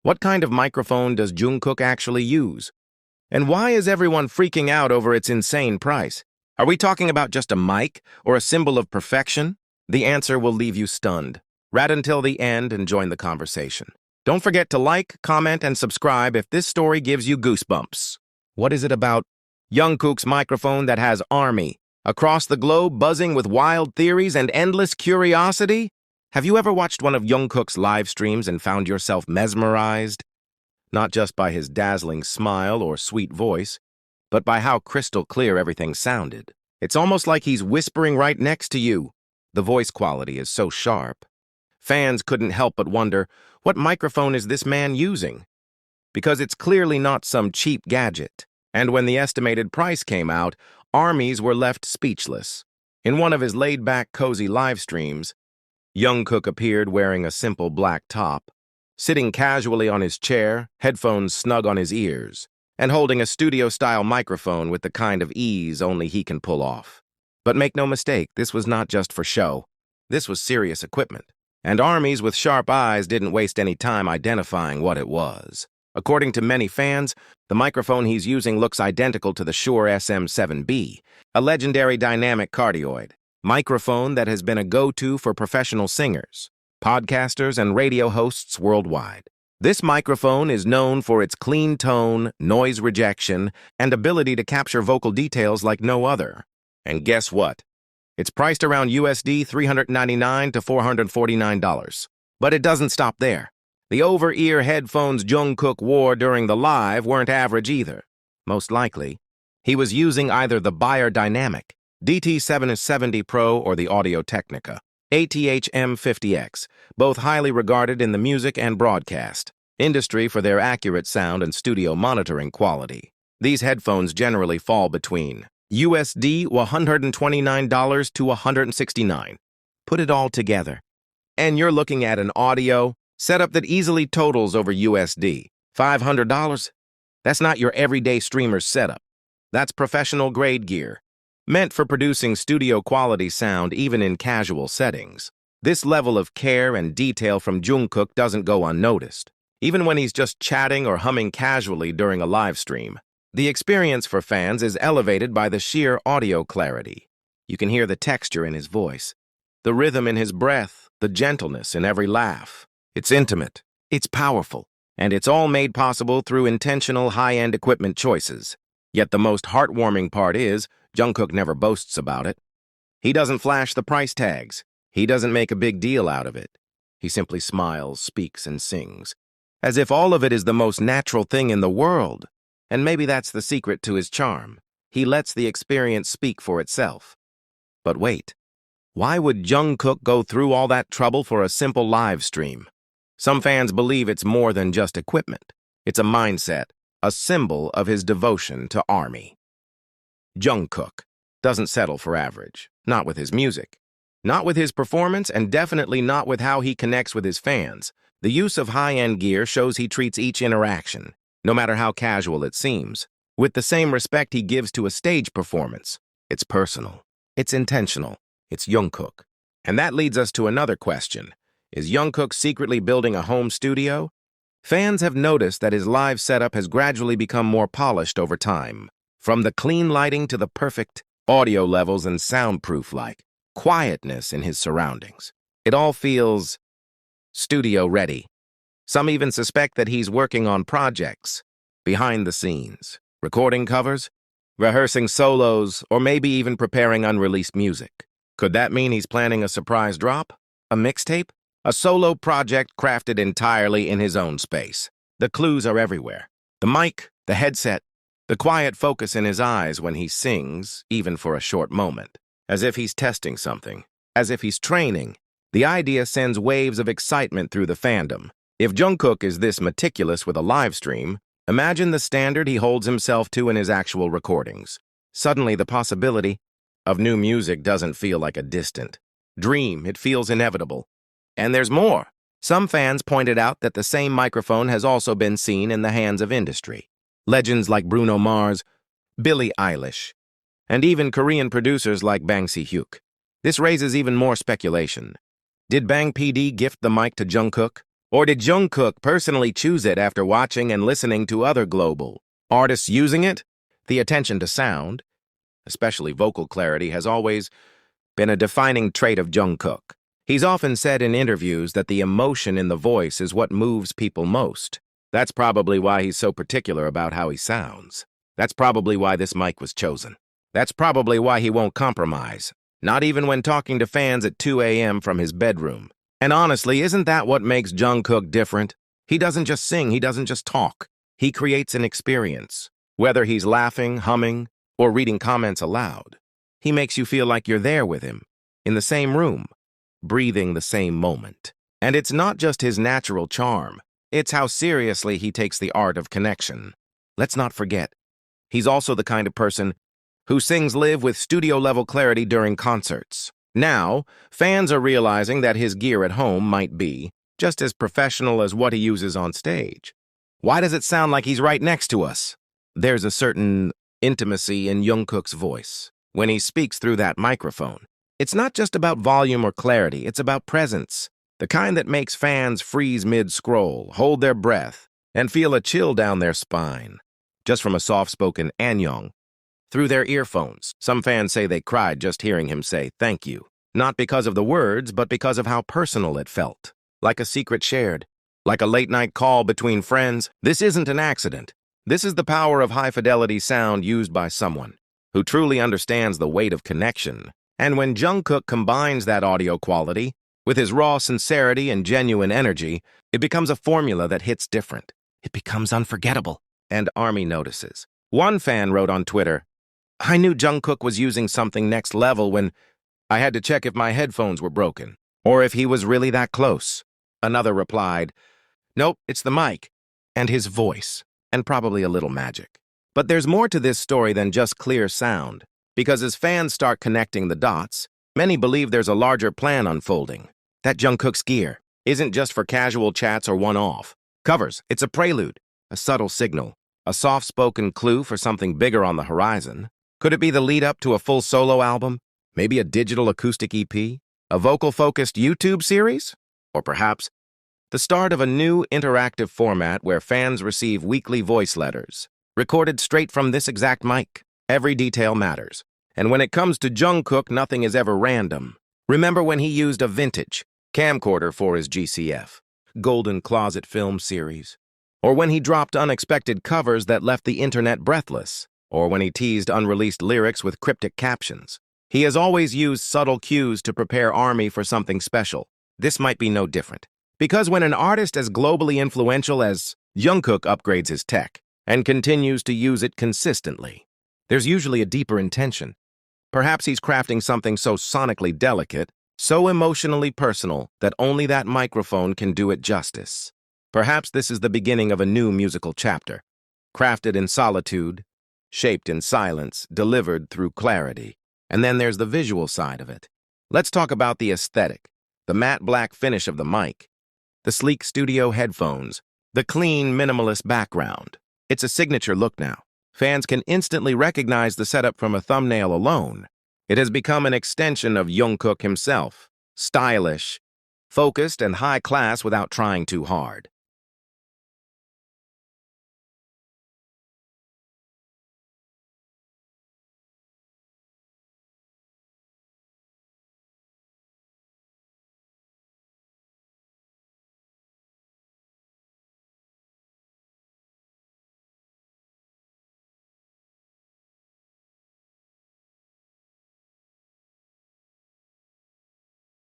What kind of microphone does Jungkook actually use? And why is everyone freaking out over its insane price? Are we talking about just a mic or a symbol of perfection? The answer will leave you stunned. Right until the end and join the conversation. Don't forget to like, comment, and subscribe if this story gives you goosebumps. What is it about Jungkook's microphone that has army across the globe buzzing with wild theories and endless curiosity? Have you ever watched one of Jungkook's live streams and found yourself mesmerized? Not just by his dazzling smile or sweet voice, but by how crystal clear everything sounded. It's almost like he's whispering right next to you. The voice quality is so sharp. Fans couldn't help but wonder, what microphone is this man using? Because it's clearly not some cheap gadget. And when the estimated price came out, armies were left speechless. In one of his laid-back, cozy live streams, Jungkook appeared wearing a simple black top, sitting casually on his chair, headphones snug on his ears, and holding a studio-style microphone with the kind of ease only he can pull off. But make no mistake, this was not just for show. This was serious equipment. And armies with sharp eyes didn't waste any time identifying what it was. According to many fans, the microphone he's using looks identical to the Shure SM7B, a legendary dynamic cardioid microphone that has been a go-to for professional singers, podcasters, and radio hosts worldwide. This microphone is known for its clean tone, noise rejection, and ability to capture vocal details like no other. And guess what? It's priced around USD $399 to $449. But it doesn't stop there. The over-ear headphones Jungkook wore during the live weren't average either. Most likely, he was using either the Beyerdynamic DT770 Pro or the Audio-Technica ATH-M50X, both highly regarded in the music and broadcast industry for their accurate sound and studio monitoring quality. These headphones generally fall between USD $129 to $169. Put it all together, and you're looking at an audio setup that easily totals over USD $500. That's not your everyday streamer setup. That's professional-grade gear, meant for producing studio-quality sound even in casual settings. This level of care and detail from Jungkook doesn't go unnoticed, even when he's just chatting or humming casually during a live stream. The experience for fans is elevated by the sheer audio clarity. You can hear the texture in his voice, the rhythm in his breath, the gentleness in every laugh. It's intimate, it's powerful, and it's all made possible through intentional high-end equipment choices. Yet the most heartwarming part is, Jungkook never boasts about it. He doesn't flash the price tags. He doesn't make a big deal out of it. He simply smiles, speaks, and sings, as if all of it is the most natural thing in the world. And maybe that's the secret to his charm. He lets the experience speak for itself. But wait, why would Jungkook go through all that trouble for a simple live stream? Some fans believe it's more than just equipment. It's a mindset, a symbol of his devotion to army. Jungkook doesn't settle for average, not with his music, not with his performance, and definitely not with how he connects with his fans. The use of high-end gear shows he treats each interaction, no matter how casual it seems, with the same respect he gives to a stage performance. It's personal, it's intentional, it's Jungkook. And that leads us to another question. Is Jungkook secretly building a home studio? Fans have noticed that his live setup has gradually become more polished over time. From the clean lighting to the perfect audio levels and soundproof-like quietness in his surroundings. It all feels studio-ready. Some even suspect that he's working on projects behind the scenes, recording covers, rehearsing solos, or maybe even preparing unreleased music. Could that mean he's planning a surprise drop? A mixtape? A solo project crafted entirely in his own space? The clues are everywhere. The mic, the headset, the quiet focus in his eyes when he sings, even for a short moment. As if he's testing something, as if he's training. The idea sends waves of excitement through the fandom. If Jungkook is this meticulous with a live stream, imagine the standard he holds himself to in his actual recordings. Suddenly, the possibility of new music doesn't feel like a distant dream. It feels inevitable. And there's more. Some fans pointed out that the same microphone has also been seen in the hands of industry. Legends like Bruno Mars, Billie Eilish, and even Korean producers like Bang Si-hyuk. This raises even more speculation. Did Bang PD gift the mic to Jungkook? Or did Jungkook personally choose it after watching and listening to other global artists using it? The attention to sound, especially vocal clarity, has always been a defining trait of Jungkook. He's often said in interviews that the emotion in the voice is what moves people most. That's probably why he's so particular about how he sounds. That's probably why this mic was chosen. That's probably why he won't compromise, not even when talking to fans at 2 a.m. from his bedroom. And honestly, isn't that what makes Jungkook different? He doesn't just sing, he doesn't just talk. He creates an experience. Whether he's laughing, humming, or reading comments aloud, he makes you feel like you're there with him, in the same room, breathing the same moment. And it's not just his natural charm, it's how seriously he takes the art of connection. Let's not forget, he's also the kind of person who sings live with studio-level clarity during concerts. Now, fans are realizing that his gear at home might be just as professional as what he uses on stage. Why does it sound like he's right next to us? There's a certain intimacy in Jungkook's voice when he speaks through that microphone. It's not just about volume or clarity, it's about presence. The kind that makes fans freeze mid-scroll, hold their breath, and feel a chill down their spine, just from a soft-spoken annyeong through their earphones. Some fans say they cried just hearing him say thank you, not because of the words, but because of how personal it felt, like a secret shared, like a late-night call between friends. This isn't an accident. This is the power of high-fidelity sound used by someone who truly understands the weight of connection. And when Jungkook combines that audio quality with his raw sincerity and genuine energy, it becomes a formula that hits different. It becomes unforgettable. And ARMY notices. One fan wrote on Twitter, "I knew Jungkook was using something next level when I had to check if my headphones were broken, or if he was really that close." Another replied, "Nope, it's the mic, and his voice, and probably a little magic." But there's more to this story than just clear sound, because as fans start connecting the dots, many believe there's a larger plan unfolding. That Jungkook's gear isn't just for casual chats or one-off covers. It's a prelude, a subtle signal, a soft-spoken clue for something bigger on the horizon. Could it be the lead-up to a full solo album? Maybe a digital acoustic EP? A vocal-focused YouTube series? Or perhaps the start of a new interactive format where fans receive weekly voice letters, recorded straight from this exact mic. Every detail matters. And when it comes to Jungkook, nothing is ever random. Remember when he used a vintage camcorder for his GCF, Golden Closet film series? Or when he dropped unexpected covers that left the internet breathless? Or when he teased unreleased lyrics with cryptic captions? He has always used subtle cues to prepare ARMY for something special. This might be no different. Because when an artist as globally influential as Jungkook upgrades his tech and continues to use it consistently, there's usually a deeper intention. Perhaps he's crafting something so sonically delicate, so emotionally personal, that only that microphone can do it justice. Perhaps this is the beginning of a new musical chapter, crafted in solitude, shaped in silence, delivered through clarity. And then there's the visual side of it. Let's talk about the aesthetic, the matte black finish of the mic, the sleek studio headphones, the clean, minimalist background. It's a signature look now. Fans can instantly recognize the setup from a thumbnail alone. It has become an extension of Jungkook himself, stylish, focused, and high class without trying too hard.